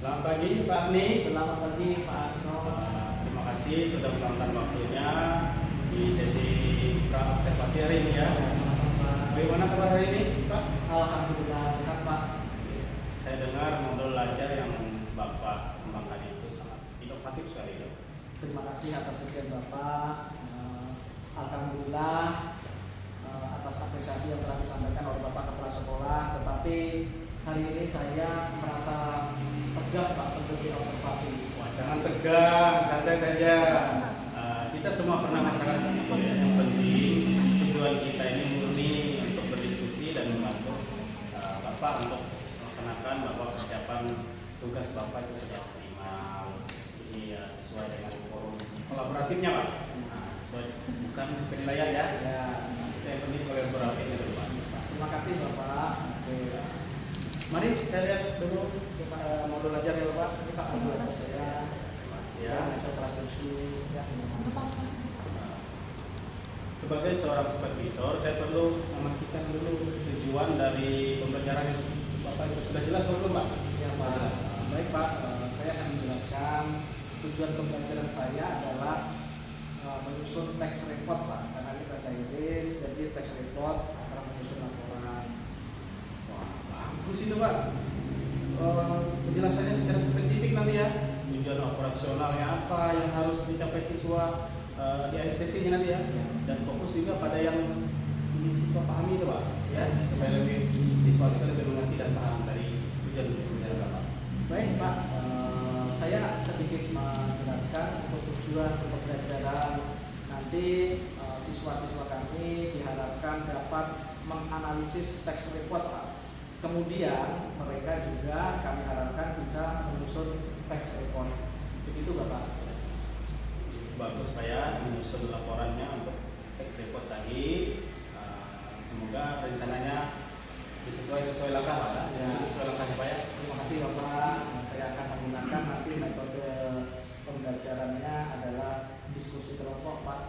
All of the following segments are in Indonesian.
Selamat pagi Pak Agni. Selamat pagi Pak Agno. Terima kasih sudah meluangkan waktunya di sesi pra observasi hari ini ya. Sama-sama. Bagaimana kabar hari ini Pak? Alhamdulillah sehat Pak. Saya dengar modul belajar yang Bapak kembangkan itu sangat inovatif sekali ya. Terima kasih atas pujian Bapak. Alhamdulillah atas apresiasi yang telah disampaikan oleh Bapak Kepala Sekolah. Tetapi hari ini saya merasa tegak Pak sebagai observasi. Wah, jangan tegang, santai saja. Kita semua pernah merasakan seperti itu ya. Yang penting tujuan kita ini murni untuk berdiskusi dan membantu Bapak untuk melaksanakan bahwa persiapan tugas Bapak itu sudah optimal. Jadi ya sesuai dengan forum kolaboratifnya Pak. Sesuai bukan penilaian ya. Yang penting kolaboratifnya dulu Pak. Terima kasih Bapak. Mari saya lihat dulu Modul belajar ya Bapak. Ini Pak modul belajar saya. Terima kasih ya. Saya transkripsi ya. Sebagai seorang supervisor, saya perlu memastikan dulu tujuan dari pembelajaran yang Bapak itu sudah jelas belum Pak? Ya Pak. Baik Pak, saya akan menjelaskan tujuan pembelajaran saya adalah menyusun teks report Pak. Karena ini bahasa Inggris, jadi teks report akan menyusun laporan. Wah, bagus itu Pak. Penjelasannya secara spesifik nanti ya. Tujuan operasionalnya apa yang harus dicapai siswa di akhir sesinya nanti ya. Dan fokus juga pada yang ingin siswa pahami itu Pak. Ya, supaya lebih siswa kita lebih mengerti dan paham dari tujuan pembelajaran Bapak. Baik Pak, saya sedikit menjelaskan untuk tujuan pembelajaran nanti siswa-siswa kami diharapkan dapat menganalisis teks report Pak. Kemudian mereka juga kami harapkan bisa menyusun teks report. Begitu Bapak. Bagus Pak ya, menyusun laporannya untuk teks report tadi. Semoga rencananya sesuai langkah Pak ya. Sesuai langkahnya Pak ya. Terima kasih Bapak. Saya akan menggunakan nanti metode pembelajarannya adalah diskusi kelompok Pak.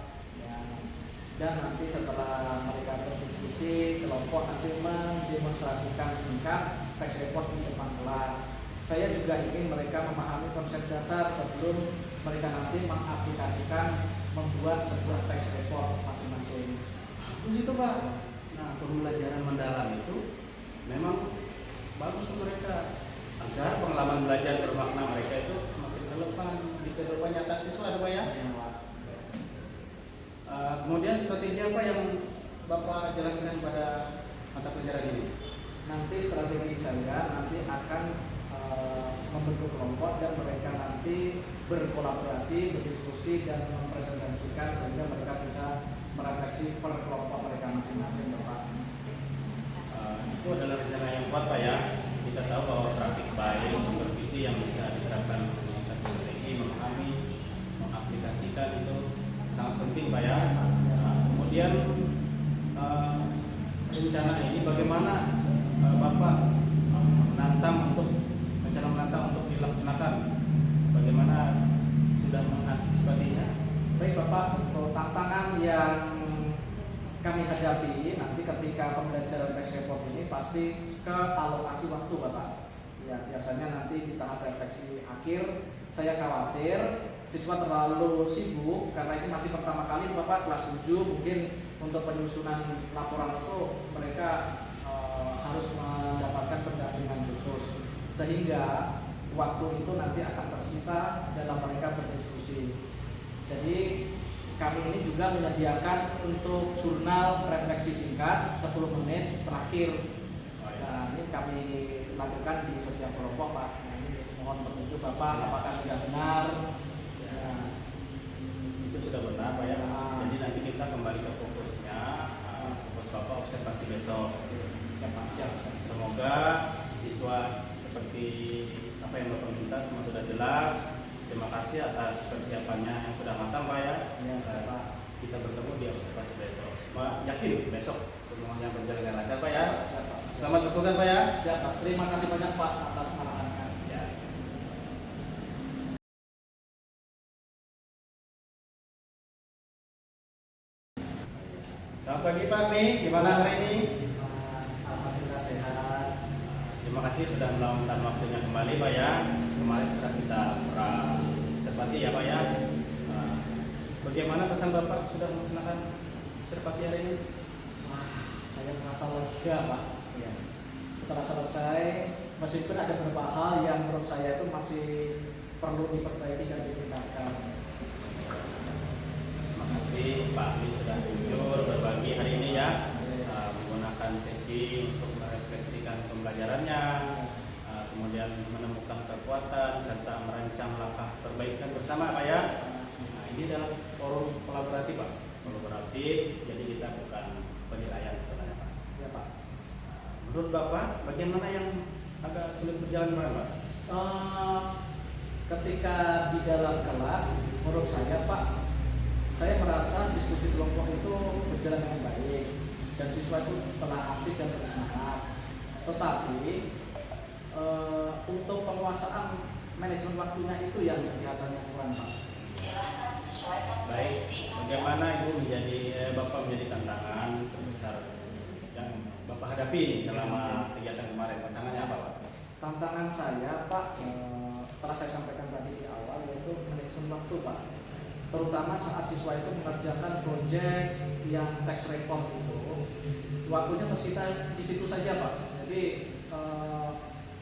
Dan nanti setelah mereka berdiskusi kelompok nanti mendemonstrasikan singkat teks report di depan kelas. Saya juga ingin mereka memahami konsep dasar sebelum mereka nanti mengaplikasikan membuat sebuah teks report masing-masing. Bagus itu Pak. Nah, pembelajaran mendalam itu memang bagus untuk mereka agar pengalaman belajar bermakna mereka itu semakin relevan di kehidupan nyata siswa ada Pak ya. Kemudian strategi apa yang Bapak jalankan pada mata pelajaran ini? Nanti strategi saya nanti akan membentuk kelompok dan mereka nanti berkolaborasi, berdiskusi dan mempresentasikan sehingga mereka bisa merefleksi per kelompok mereka masing-masing Bapak. Itu adalah rencana yang kuat Pak ya. Kita tahu bahwa praktik baik supervisi yang bisa diterapkan menggunakan strategi, memahami, mengaplikasikan itu sangat penting Pak ya. Kemudian rencana ini bagaimana Bapak menantang untuk dilaksanakan? Bagaimana sudah mengantisipasinya? Baik Bapak, untuk tantangan yang kami hadapi nanti ketika pembelajaran teks report ini pasti ke alokasi waktu Bapak. Ya, biasanya nanti di tahap refleksi akhir saya khawatir siswa terlalu sibuk karena ini masih pertama kali Bapak kelas 7 mungkin untuk penyusunan laporan itu mereka harus mendapatkan pendampingan khusus sehingga waktu itu nanti akan tersita dalam mereka berdiskusi. Jadi kami ini juga menyediakan untuk jurnal refleksi singkat 10 menit terakhir. Nah, ini kami lakukan di setiap kelompok Pak. Nah, ini mohon petunjuk Bapak apakah sudah benar. Ya. Itu sudah benar Pak ya. Jadi nanti kita kembali ke fokusnya. Fokus Bapak observasi besok. Siap. Semoga siswa seperti apa yang Bapak minta semua sudah jelas. Terima kasih atas persiapannya yang sudah matang Pak ya. Pak. Kita bertemu di observasi besok. Pak yakin besok semuanya berjalan dengan lancar Pak ya. Siap, Pak. Selamat bertugas Pak ya. Siap Pak. Terima kasih banyak Pak atas arahannya. Ya. Selamat pagi Pak nih, gimana hari ini? Mas, alhamdulillah sehat. Terima terima kasih sudah meluangkan waktunya kembali Pak ya. Kemarin setelah kita observasi ya Pak ya. Bagaimana pesan Bapak sudah melaksanakan observasi hari ini? Wah, saya merasa lega Pak. Ya. Setelah selesai, meskipun ada beberapa hal yang menurut saya itu masih perlu diperbaiki dan ditingkatkan. Terima kasih Pak Ali sudah jujur berbagi hari ini ya. Menggunakan sesi untuk merefleksikan pembelajarannya, kemudian menemukan kekuatan serta merancang langkah perbaikan bersama Pak ya. Nah, ini adalah forum kolaboratif Pak, kolaboratif, jadi kita bukan penilaian sebenarnya Pak. Ya Pak. Menurut Bapak, bagian mana yang agak sulit berjalan kemarin Pak? Ketika di dalam kelas, menurut saya Pak, saya merasa diskusi kelompok itu berjalan dengan baik dan siswa itu telah aktif dan bersemangat. Tetapi untuk penguasaan manajemen waktunya itu yang kelihatannya kurang Pak. Baik, bagaimana itu Bapak menjadi tantangan terbesar yang Bapak hadapi ini selama kegiatan kemarin? Tantangannya apa Pak? Tantangan saya Pak, telah saya sampaikan tadi di awal, yaitu manajemen waktu Pak. Terutama saat siswa itu mengerjakan proyek yang text report itu, waktunya tersita di situ saja Pak. Jadi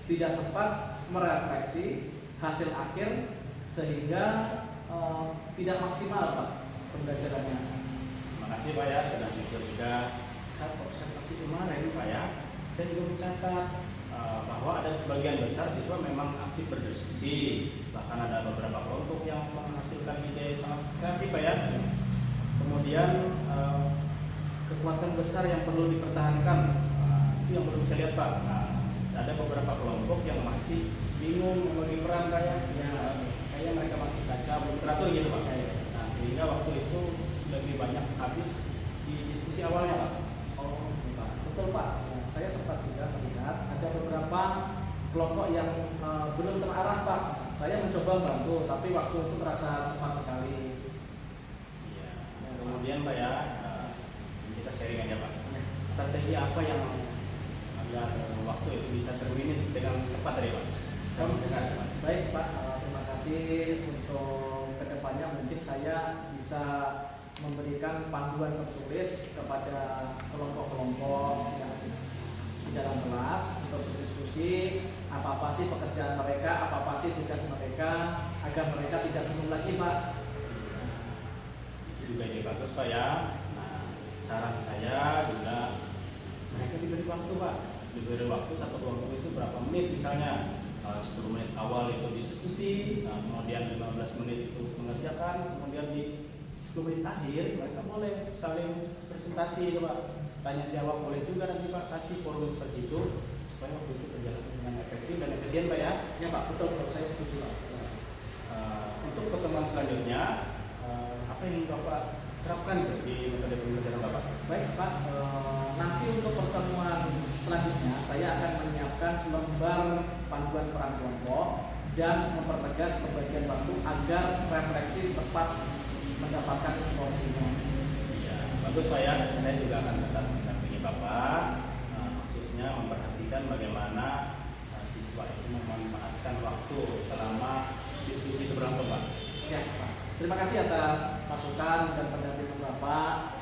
tidak sempat merefleksi hasil akhir sehingga tidak maksimal Pak pembelajarannya. Terima kasih Pak ya sudah jujur juga. Saat observasi kemarin Pak ya, saya juga mencatat bahwa ada sebagian besar siswa memang aktif berdiskusi, bahkan ada beberapa kelompok yang menghasilkan ide sangat kreatif Pak ya. Kemudian kekuatan besar yang perlu dipertahankan, itu yang perlu saya lihat Pak. Ada beberapa kelompok yang masih bingung membagi peran kayak mereka masih kaca belum teratur gitu Pak. Nah, sehingga waktu itu lebih banyak habis di diskusi awalnya Pak. Oh, Pak. Betul Pak. Nah, saya sempat juga melihat ada beberapa kelompok yang belum terarah Pak. Saya mencoba bantu, tapi waktu itu terasa cepat sekali. Iya. Kemudian Pak ya, kita sharing aja Pak. Strategi apa yang agar waktu itu bisa terminus dengan tepat tadi Pak? Baik Pak, terima kasih. Untuk kedepannya mungkin saya bisa memberikan panduan tertulis kepada kelompok-kelompok yang di dalam kelas untuk berdiskusi apa sih pekerjaan mereka, apa sih tugas mereka, agar mereka tidak bingung lagi Pak. Itu juga ide bagus Pak ya. Nah, saran saya juga mereka diberi waktu Pak, diberi waktu satu kelompok itu berapa menit misalnya. 10 menit awal itu diskusi, kemudian 15 menit itu mengerjakan, kemudian di 10 menit akhir mereka boleh saling presentasi itu Pak, tanya jawab boleh juga nanti Pak, kasih forum seperti itu supaya waktu itu berjalan dengan efektif dan efisien Pak ya. Ya Pak, betul, saya setuju Pak. Untuk pertemuan selanjutnya apa yang Bapak terapkan itu di metode pembelajaran Bapak? Baik Pak, nanti untuk pertemuan selanjutnya saya akan menyiapkan lembar panduan peran kelompok dan mempertegas pembagian waktu agar refleksi tepat mendapatkan porsinya. Iya, bagus Pak ya. Saya juga akan tetap mendampingi Bapak, khususnya memperhatikan bagaimana siswa itu memanfaatkan waktu selama diskusi itu berlangsung Pak. Ya Pak, terima kasih atas masukan dan pendampingan Bapak.